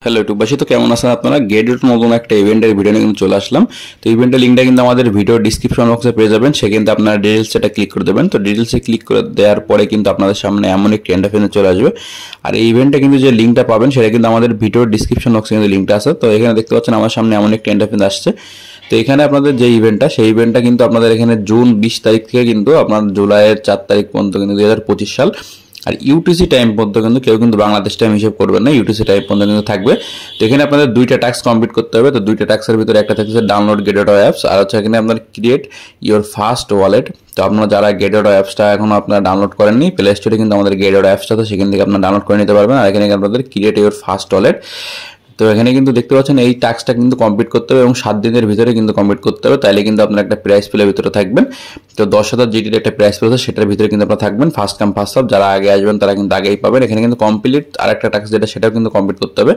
Hello ইউটিউববাসী, তো কেমন আছেন আপনারা? গেটের নতুন একটা ইভেন্টের ভিডিও নিয়ে কিন্তু চলে আসলাম। তো ইভেন্টের লিঙ্কটা কিন্তু আমাদের ভিডিও ডিসক্রিপশন বক্সে পেয়ে যাবেন। সেখানে আপনারা ডিটেলস এটা ক্লিক করে দেবেন। তো ডিটেলসে ক্লিক করে দেওয়ার পরে কিন্তু আপনাদের সামনে এমন একটি ইন্টারফেস চলে আসবে। আর এই ইভেন্টে কিন্তু যে লিঙ্কটা পাবেন সেটা কিন্তু আমাদের ভিডিও ডিসক্রিপশন বক্সে কিন্তু লিঙ্কটা আছে। তো এখানে দেখতে পাচ্ছেন আমার সামনে এমন একটি ইন্টারফেস আসছে। তো এখানে আপনাদের যে ইভেন্টটা, সেই ইভেন্টটা কিন্তু আপনাদের এখানে জুন 20 তারিখ থেকে কিন্তু আপনার জুলাইয়ের 4 তারিখ পর্যন্ত কিন্তু 2025 সাল। আর ইউটিসি টাইম পর্যন্ত কিন্তু কেউ কিন্তু বাংলাদেশ টাইম হিসেব করবেন না, ইউটিসি টাইম পর্যন্ত কিন্তু থাকবে। তো এখানে আপনাদের দুইটা টাস্ক কমপ্লিট করতে হবে। তো দুইটা টাস্কের ভিতরে একটা থাকছে ডাউনলোড গেটওয়ে অ্যাপস, আর হচ্ছে এখানে আপনার ক্রিয়েট ইওর ফার্স্ট ওয়ালেট। তো আপনারা যারা গেটওয়ে অ্যাপসটা এখনো আপনারা ডাউনলোড করেননি, প্লে স্টোরে কিন্তু আমাদের গেটওয়ে অ্যাপসটা, তো সেখান থেকে আপনারা ডাউনলোড করে নিতে পারবেন। আর এখানে আপনাদের ক্রিয়েট ইওর ফার্স্ট ওয়ালেট। তো এখানে কিন্তু দেখতে পাচ্ছেন এই টাস্কটা কিন্তু কমপ্লিট করতে হবে এবং 7 দিনের ভিতরে কিন্তু কমপ্লিট করতে হবে, তাইলে কিন্তু আপনার একটা প্রাইস পেলে ভিতরে থাকবেন। তো 10,000 জিটির একটা প্রাইস পেলে সেটার ভিতরে কিন্তু আপনারা থাকবেন। ফার্স্ট কাম ফার্স্ট সার্ভ, যারা আগে আসবেন তারা কিন্তু আগেই পাবেন। এখানে কিন্তু কমপ্লিট আর একটা টাস্ক যেটা, সেটাও কিন্তু কমপ্লিট করতে হবে,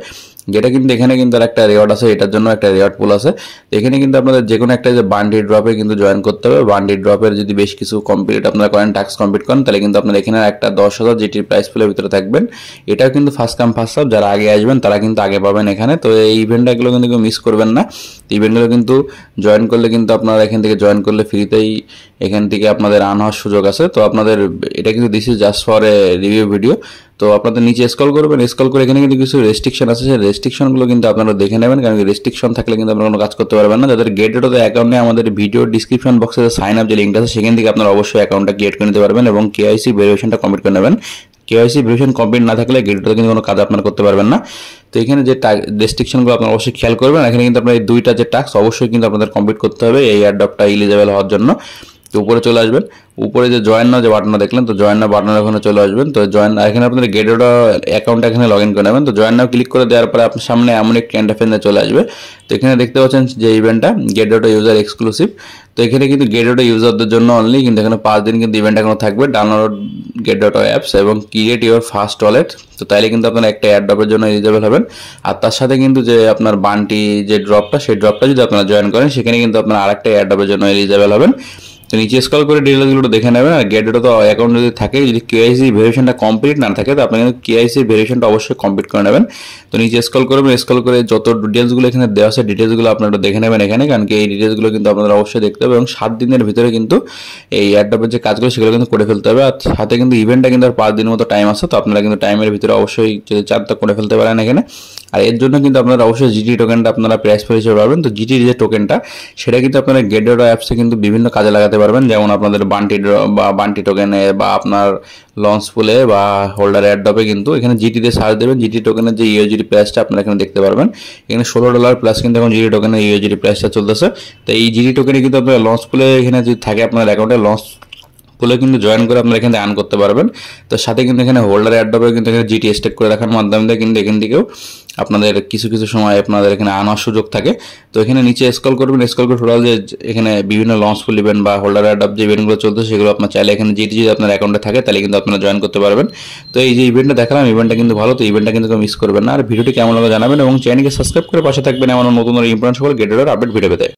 যেটা কিন্তু এখানে কিন্তু আর একটা রেওয়ার্ড আছে, এটার জন্য একটা রেওয়ার্ড পুল আছে। তো এখানে কিন্তু আপনাদের যে কোনো একটা যে বান্ডি ড্রপে কিন্তু জয়েন করতে হবে। বান্ডি ড্রপের যদি বেশ কিছু কমপ্লিট আপনারা করেন, টাস্ক কমপ্লিট করেন, তাহলে কিন্তু আপনার এখানে একটা 10,000 জিটির প্রাইস পেলে ভিতরে থাকবেন। এটাও কিন্তু ফার্স্ট কাম ফার্স্ট সার্ভ, যারা আগে আসবেন তারা কিন্তু আগে পাবেন এখানে। তো এই ইভেন্টগুলো কিন্তু কেউ মিস করবেন না। ইভেন্টগুলো কিন্তু জয়েন করলে কিন্তু আপনারা এখান থেকে জয়েন করলে ফ্রিতেই এখান থেকে আপনাদের আর্ন হওয়ার সুযোগ আছে। তো আপনাদের এটা কিন্তু this is just for a review video. তো আপনাদের নিচে স্ক্রল করবেন, স্ক্রল করে এখানে কিন্তু কিছু রেস্ট্রিকশন আছে, সেই রেস্ট্রিকশনগুলো কিন্তু আপনারা দেখে নেবেন, কারণ রেস্ট্রিকশন থাকলে কিন্তু আপনারা কোনো কাজ করতে পারবেন না। যাদের গেটওয়ে অ্যাকাউন্টে আমাদের ভিডিও ডিসক্রিপশন বক্সে সাইন আপ যে লিঙ্কটা আছে, সেখান থেকে আপনারা অবশ্যই অ্যাকাউন্টটা ক্রিয়েট করে নিতে পারবেন এবং কেওয়াইসি ভেরিফিকেশনটা কমপ্লিট করে নেবেন। কেওয়াইসি ভেরিফিকেশন কমপ্লিট না থাকলে গেটওয়েতে কিন্তু কোনো কাজ আপনারা করতে পারবেন না। তো এখানে যে রেস্ট্রিকশনগুলো আপনারা অবশ্যই খেয়াল করবেন। এখানে কিন্তু আপনার এই দুইটা যে টাস্ক অবশ্যই কিন্তু আপনাদের কমপ্লিট করতে হবে এই এয়ারড্রপটা এলিজিবল হওয়ার জন্য। তো উপরে চলে আসবেন, উপরে যে জয়েন নাও যে বাটনটা দেখলেন, তো জয়েন নাও বাটনের ওখানে চলে আসবেন। তো জয়েন, এখানে আপনাদের গেটওয়ে অ্যাকাউন্ট এখানে লগ ইন করে নেবেন। তো জয়েন নাও ক্লিক করে দেওয়ার পরে আপনার সামনে এমন একটি ইন্টারফেস চলে আসবে। তো এখানে দেখতে পাচ্ছেন যে ইভেন্টটা গেটওয়ে ইউজার এক্সক্লুসিভ। তো এখানে কিন্তু গেটওয়ে ইউজারদের জন্য অনলি, কিন্তু এখানে 5 দিন কিন্তু ইভেন্ট এখনো থাকবে। ডাউনলোড গেটওয়ে অ্যাপস এবং ক্রিয়েট ইওর ফার্স্ট ওয়ালেট। তো তাইলে কিন্তু আপনারা একটা এয়ারড্রপের জন্য এলিজিবল হবেন। আর তার সাথে কিন্তু যে আপনার বান্টি যে ড্রপটা, সেই ড্রপটা যদি আপনারা জয়েন করেন, সেখানে কিন্তু আপনারা আরেকটা এয়ারড্রপের জন্য এলিজিবল হবেন। তো নিচে স্ক্রল করে ডিটেলসগুলো দেখে নেবেন। আর গেটওয়ে তো অ্যাকাউন্ট যদি থাকে, যদি কেওয়াইসি ভেরিফিকেশনটা কমপ্লিট না থাকে, তো আপনি কিন্তু কেওয়াইসি ভেরিফিকেশনটা অবশ্যই কমপ্লিট করে নেবেন। তো নিচে স্ক্রল করবেন, স্ক্রল করে যত ডিটেলসগুলো এখানে দেওয়া আছে, ডিটেলসগুলো আপনারা দেখে নেবেন এখানে, কারণ কি এই ডিটেলসগুলো কিন্তু আপনারা অবশ্যই দেখতে হবে এবং 7 দিনের ভিতরে কিন্তু এই এয়ারড্রপের যে কাজগুলো সেগুলো কিন্তু করে ফেলতে হবে। আর সাথে কিন্তু ইভেন্টটা কিন্তু আর 5 দিনের মতো টাইম আছে, তো আপনারা কিন্তু টাইমের ভিতরে অবশ্যই যদি চান তো করে ফেলতে পারেন এখানে। আর এর জন্য কিন্তু আপনারা অবশ্যই জিটি টোকেনটা আপনারা প্রাইস পেয়ে হিসেবে পাবেন। তো জিটির যে টোকেনটা, সেটা কিন্তু আপনারা গেটওয়ে অ্যাপসে কিন্তু বিভিন্ন কাজে লাগাতে পারবেন, যেমন আপনাদের বান্টি টোকেনে বা আপনার লঞ্চ পুলে বা হোল্ডার এয়ারড্রপে কিন্তু এখানে জিটিতে সার্চ দেবেন। জিটি টোকেনের যে ইউএসডি প্রাইসটা আপনারা এখানে দেখতে পারবেন। এখানে $16 প্লাস কিন্তু এখন জিটি টোকেনের ইউএসডি প্রাইসটা চলতেছে। তো এই জিটি টোকেনে কিন্তু আপনার লঞ্চ পুলে এখানে যদি থাকে আপনার অ্যাকাউন্টে, লঞ্চ পুলে কিন্তু জয়েন করে আপনারা এখানে আর্ন করতে পারবেন। তো সাথে কিন্তু এখানে হোল্ডার এয়ারড্রপে কিন্তু এখানে জিটি স্টেক করে রাখার মাধ্যমে কিন্তু এখান থেকেও আপনাদের কিছু কিছু সময় আপনাদের এখানে আনার সুযোগ থাকে। তো এখানে নিচে স্ক্রল করবেন, স্ক্রল করে টোটাল যে এখানে বিভিন্ন লঞ্চ ফুল ইভেন্ট বা হোল্ডার এয়ারড্রপ যে ইভেন্টগুলো চলছে, সেগুলো আপনার চাইলে এখানে জিটি যদি আপনার অ্যাকাউন্টে থাকে, তাহলে কিন্তু আপনারা জয়েন করতে পারবেন। তো এই যে ইভেন্টটা দেখালাম, ইভেন্টটা কিন্তু ভালো। তো ইভেন্টটা কিন্তু মিস করবেন না। আর ভিডিওটি কেমন লাগে জানাবেন এবং চ্যানেলকে সাবস্ক্রাইব করে পাশে থাকবেন এমন নতুন ইম্পর্টেন্ট সকল গেটওয়ে আপডেট ভিডিও পেতে।